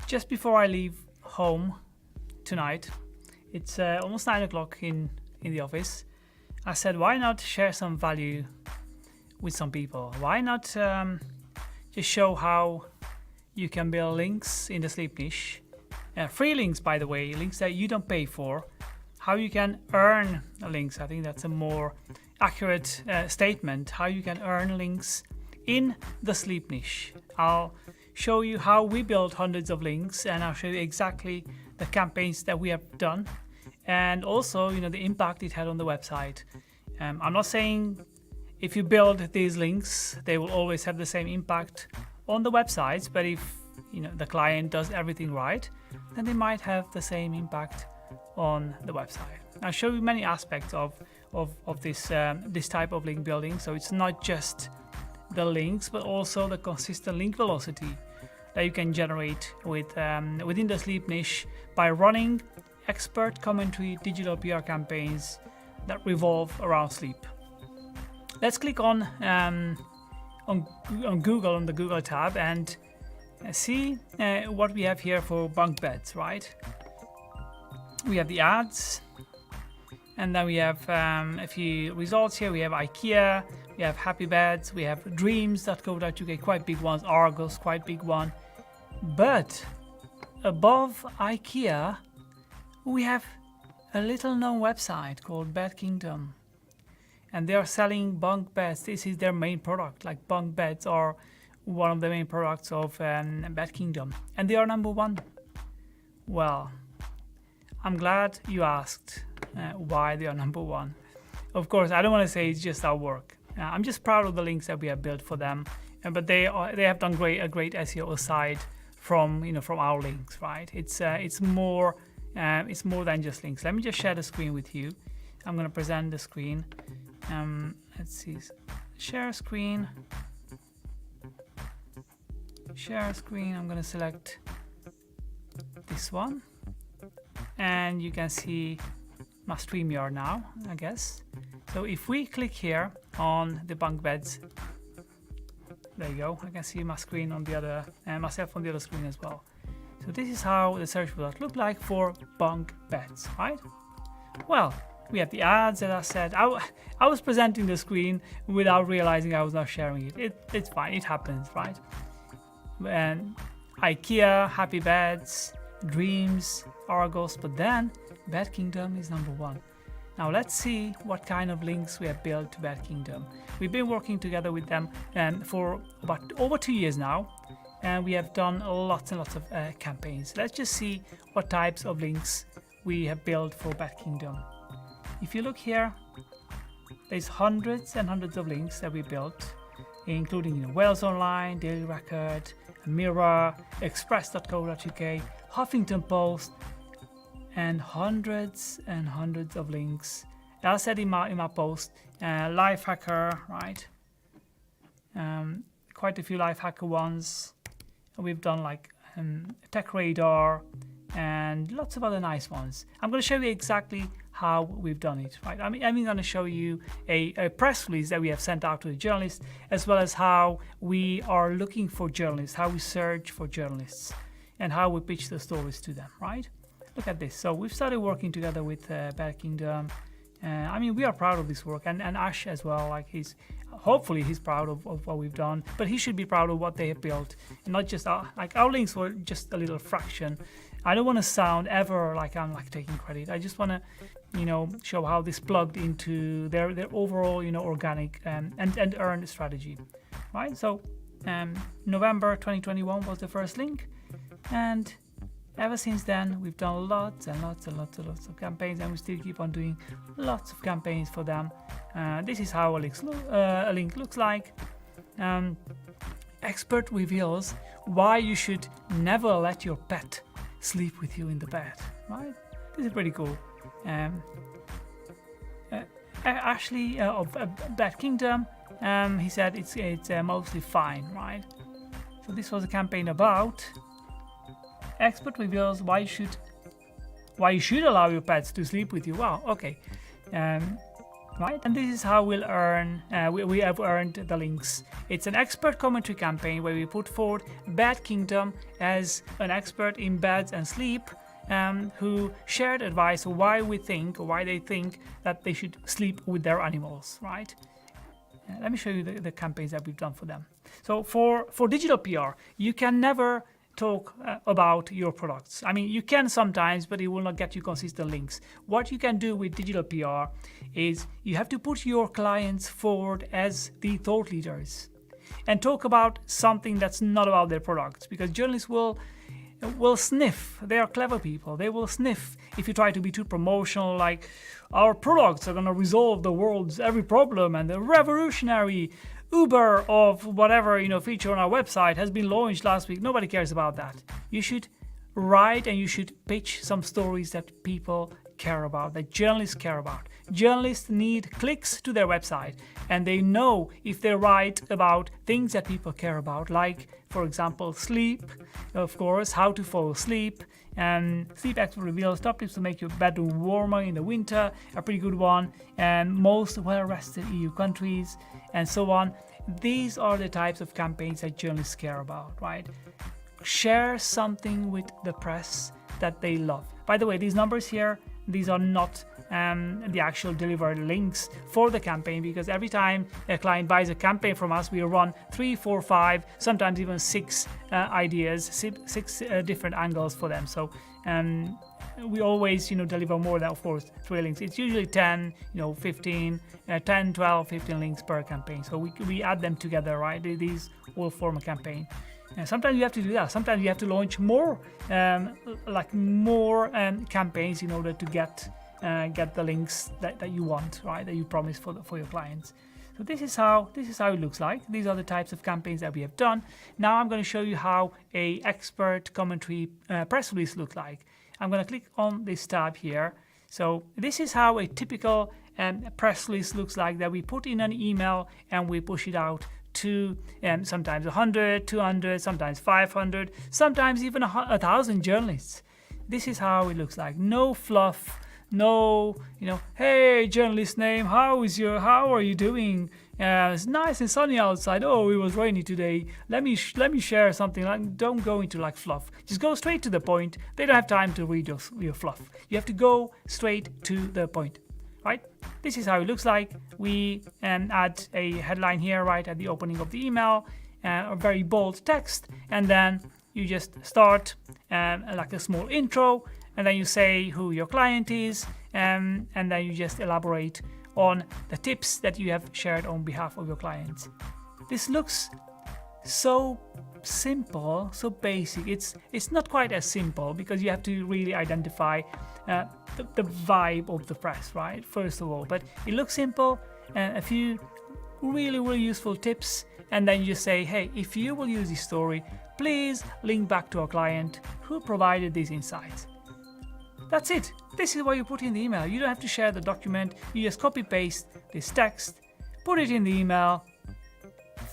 just before I leave home tonight, it's almost 9 o'clock in the office. I said, why not share some value with some people? Why not just show how you can build links in the sleep niche? Free links, by the way, links that you don't pay for. How you can earn links. I think that's a more accurate statement. How you can earn links in the sleep niche. I'll show you how we build hundreds of links, and I'll show you exactly the campaigns that we have done, and also, the impact it had on the website. I'm not saying if you build these links, they will always have the same impact on the websites, but if the client does everything right, then they might have the same impact on the website. I'll show you many aspects of this type of link building. So it's not just the links, but also the consistent link velocity that you can generate within the sleep niche by running expert commentary digital PR campaigns that revolve around sleep. Let's click on Google, on the Google tab, and see what we have here for bunk beds, right? We have the ads, and then we have a few results here. We have IKEA, we have Happy Beds, we have dreams.co.uk, quite big ones, Argos, quite big one. But above IKEA, we have a little known website called Bed Kingdom. And they are selling bunk beds. This is their main product. Like, bunk beds are one of the main products of Bed Kingdom. And they are number one. Well, I'm glad you asked why they are number one. Of course, I don't want to say it's just our work. I'm just proud of the links that we have built for them. But they have done a great SEO aside from our links, right? It's more than just links. Let me just share the screen with you. I'm going to present the screen. Let's see. Share screen. Share screen. I'm going to select this one. And you can see my StreamYard now, I guess. So if we click here on the bunk beds, there you go. I can see my screen on the other, and myself on the other screen as well. So this is how the search results look like for bunk beds, right? Well, we have the ads, as I said. I was presenting the screen without realizing I was not sharing it. It's fine, it happens, right? And IKEA, Happy Beds, Dreams, Argos, but then Bed Kingdom is number one. Now let's see what kind of links we have built to Bed Kingdom. We've been working together with them for about over 2 years now, and we have done lots and lots of campaigns. Let's just see what types of links we have built for Bed Kingdom. If you look here, there's hundreds and hundreds of links that we built, including Wales Online, Daily Record, Mirror, Express.co.uk, Huffington Post, and hundreds of links. As I said in my post, LifeHacker, right? Quite a few LifeHacker ones. We've done like Techradar and lots of other nice ones. I'm going to show you exactly how we've done it, right? I'm going to show you a press release that we have sent out to the journalists, as well as how we are looking for journalists, how we search for journalists, and how we pitch the stories to them, right? Look at this. So we've started working together with Bed Kingdom. We are proud of this work, and Ash as well. Like, hopefully he's proud of what we've done, but he should be proud of what they have built, and not just our links were just a little fraction. I don't want to sound ever like I'm taking credit. I just want to, show how this plugged into their overall, organic and earned strategy, right? So, November 2021 was the first link, and ever since then, we've done lots and lots of campaigns, and we still keep on doing lots of campaigns for them. This is how a link looks like. Expert reveals why you should never let your pet sleep with you in the bed, right? This is pretty cool. Ashley of Bed Kingdom, he said it's mostly fine, right? So this was a campaign about expert reveals why you should allow your pets to sleep with you. Wow, okay. right? And this is how we'll earn, we have earned the links. It's an expert commentary campaign where we put forward Bad Kingdom as an expert in beds and sleep, who shared advice why they think that they should sleep with their animals, right? Let me show you the campaigns that we've done for them. So for digital PR, you can never talk about your products. I mean, you can sometimes, but it will not get you consistent links. What you can do with digital PR is you have to put your clients forward as the thought leaders and talk about something that's not about their products, because journalists will sniff. They are clever people. They will sniff if you try to be too promotional, like our products are going to resolve the world's every problem and the revolutionary Uber of whatever feature on our website has been launched last week. Nobody cares about that. You should write and you should pitch some stories that people care about, that journalists care about. Journalists need clicks to their website, and they know if they write about things that people care about, like, for example, sleep, of course, how to fall asleep, and Sleep Expert reveals top tips to make your bedroom warmer in the winter, a pretty good one, and most well-rested EU countries, and so on. These are the types of campaigns that journalists care about, right? Share something with the press that they love. By the way, these numbers here, these are not the actual delivered links for the campaign, because every time a client buys a campaign from us, we run 3, 4, 5, sometimes even 6 ideas, 6 different angles for them. So we always deliver more than, of course, 3 links. It's usually 10, 15, 10, 12, 15 links per campaign. So we add them together, right? These will form a campaign. And sometimes you have to do that. Sometimes you have to launch more campaigns in order to get the links that you want, right? That you promise for your clients. So this is how it looks like. These are the types of campaigns that we have done. Now I'm going to show you how a expert commentary press release looks like. I'm going to click on this tab here. So this is how a typical press release looks like, that we put in an email and we push it out to sometimes 100, 200, sometimes 500, sometimes even 1,000 journalists. This is how it looks like. No fluff, no, hey journalist name, how are you doing? It's nice and sunny outside. Oh, it was rainy today. Let me share something. Don't go into fluff. Just go straight to the point. They don't have time to read your fluff. You have to go straight to the point. Right? This is how it looks like. We add a headline here right at the opening of the email, a very bold text, and then you just start like a small intro, and then you say who your client is, and then you just elaborate on the tips that you have shared on behalf of your clients. This looks so simple, so basic. It's not quite as simple, because you have to really identify the vibe of the press, right? First of all, but it looks simple, and a few really useful tips, and then you just say, hey, if you will use this story, please link back to our client who provided these insights. That's it. This is what you put in the email. You don't have to share the document. You just copy paste this text, put it in the email,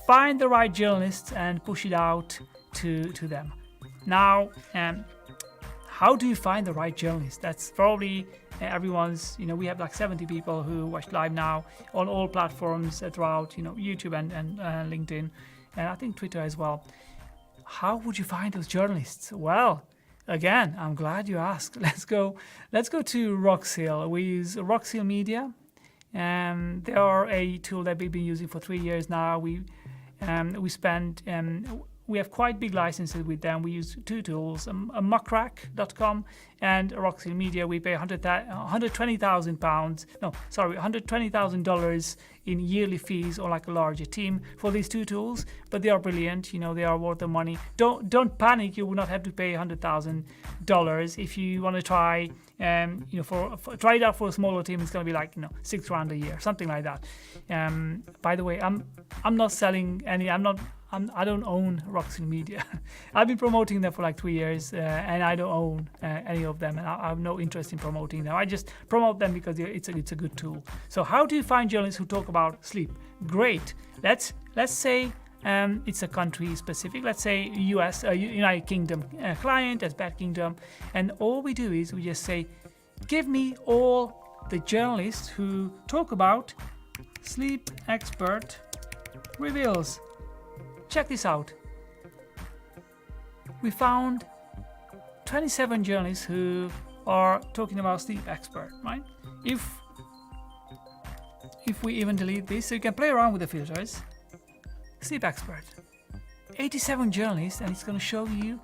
find the right journalists and push it out to them. Now, how do you find the right journalist? That's probably everyone's, we have 70 people who watch live now on all platforms throughout, YouTube and LinkedIn, and I think Twitter as well. How would you find those journalists? Well, again, I'm glad you asked. Let's go to Rockseal. We use Rockseal Media. They are a tool that we've been using for 3 years now. We have quite big licenses with them. We use 2 tools, muckrack.com and Rockseal Media. We pay $120,000 in yearly fees, or a larger team for these 2 tools. But they are brilliant. They are worth the money. Don't panic. You will not have to pay $100,000 if you want to try. Try it out for a smaller team. It's going to be $6,000 a year, something like that. By the way, I'm not selling any. I don't own Rockseal Media. I've been promoting them for 3 years, and I don't own any of them, and I have no interest in promoting them. I just promote them because it's a good tool. So how do you find journalists who talk about sleep? Great. Let's say it's a country specific. Let's say US, United Kingdom client as Bad Kingdom, and all we do is we just say, give me all the journalists who talk about sleep expert reveals. Check this out. We found 27 journalists who are talking about sleep expert, right? If we even delete this, so you can play around with the filters. Sleep expert. 87 journalists, and it's going to show you.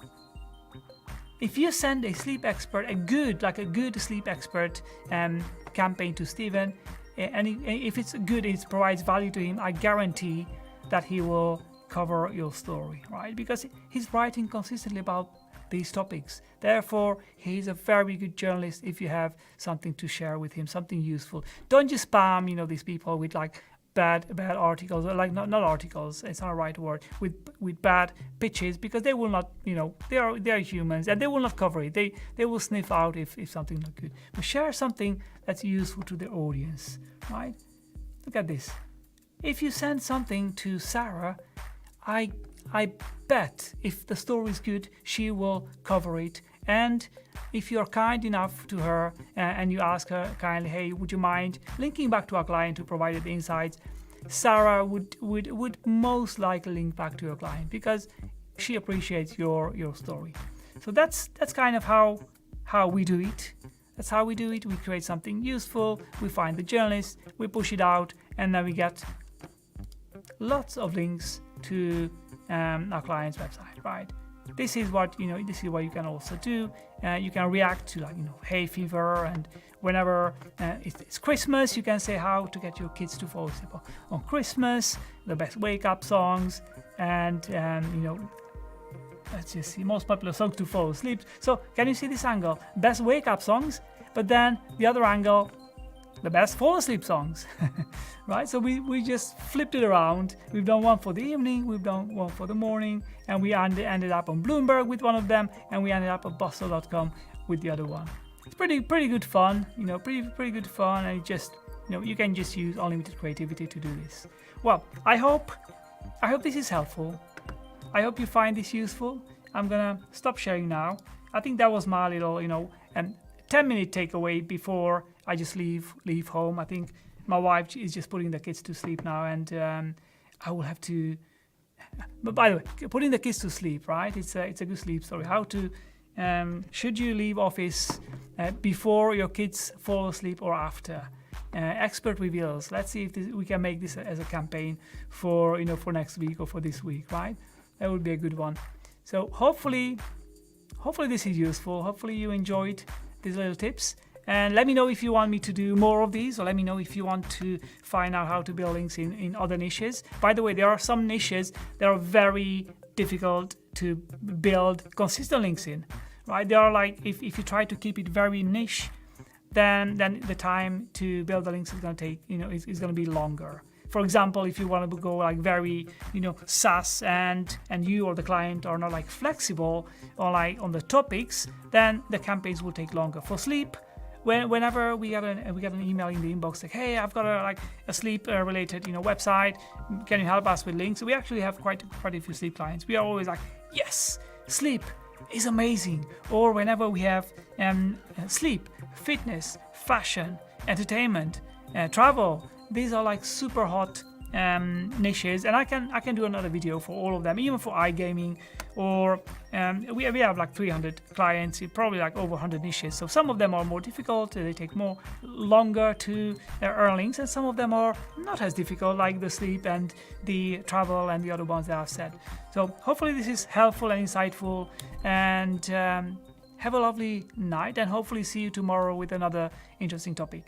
If you send a sleep expert, a good sleep expert campaign to Steven, and if it's good, it provides value to him, I guarantee that he will cover your story, right? Because he's writing consistently about these topics. Therefore, he's a very good journalist if you have something to share with him, something useful. Don't just spam, these people with like bad articles, or like not articles, it's not the right word, with bad pitches, because they will not, they are humans and they will not cover it. They will sniff out if something not good. But share something that's useful to the audience, right? Look at this. If you send something to Sarah, I bet if the story is good, she will cover it. And if you're kind enough to her and you ask her kindly, hey, would you mind linking back to our client who provided the insights, Sarah would most likely link back to your client because she appreciates your story. So that's kind of how we do it. That's how we do it. We create something useful, we find the journalist, we push it out, and then we get lots of links to our client's website, right? This is what you can also do. You can react to hay fever, and whenever it's Christmas, you can say how to get your kids to fall asleep on Christmas, the best wake up songs, and let's just see, most popular songs to fall asleep. So can you see this angle? Best wake up songs, but then the other angle, the best fall asleep songs, right? So we just flipped it around. We've done one for the evening, we've done one for the morning, and we ended up on Bloomberg with one of them, and we ended up at Bustle.com with the other one. It's pretty good fun, pretty good fun, and it just, you can just use unlimited creativity to do this. Well, I hope this is helpful. I hope you find this useful. I'm gonna stop sharing now. I think that was my little, 10-minute takeaway before I just leave home. I think my wife is just putting the kids to sleep now, and I will have to. But by the way, putting the kids to sleep, right? It's a good sleep story. How to should you leave office before your kids fall asleep or after? Expert reveals. Let's see if we can make this as a campaign for next week or for this week, right? That would be a good one. So hopefully this is useful. Hopefully you enjoyed these little tips. And let me know if you want me to do more of these, or let me know if you want to find out how to build links in other niches. By the way, there are some niches that are very difficult to build consistent links in, right? They are like, if you try to keep it very niche, then the time to build the links is going to take, is going to be longer. For example, if you want to go like very, SaaS and you or the client are not like flexible or like on the topics, then the campaigns will take longer. For sleep, whenever we get an email in the inbox like, hey, I've got a sleep related website, can you help us with links? So we actually have quite a few sleep clients. We are always like, yes, sleep is amazing. Or whenever we have sleep, fitness, fashion, entertainment, travel, these are like super hot niches, and I can do another video for all of them, even for iGaming, or we have like 300 clients, probably like over 100 niches. So some of them are more difficult, they take longer to earn links, and some of them are not as difficult, like the sleep and the travel and the other ones that I've said. So hopefully this is helpful and insightful, and have a lovely night, and hopefully see you tomorrow with another interesting topic.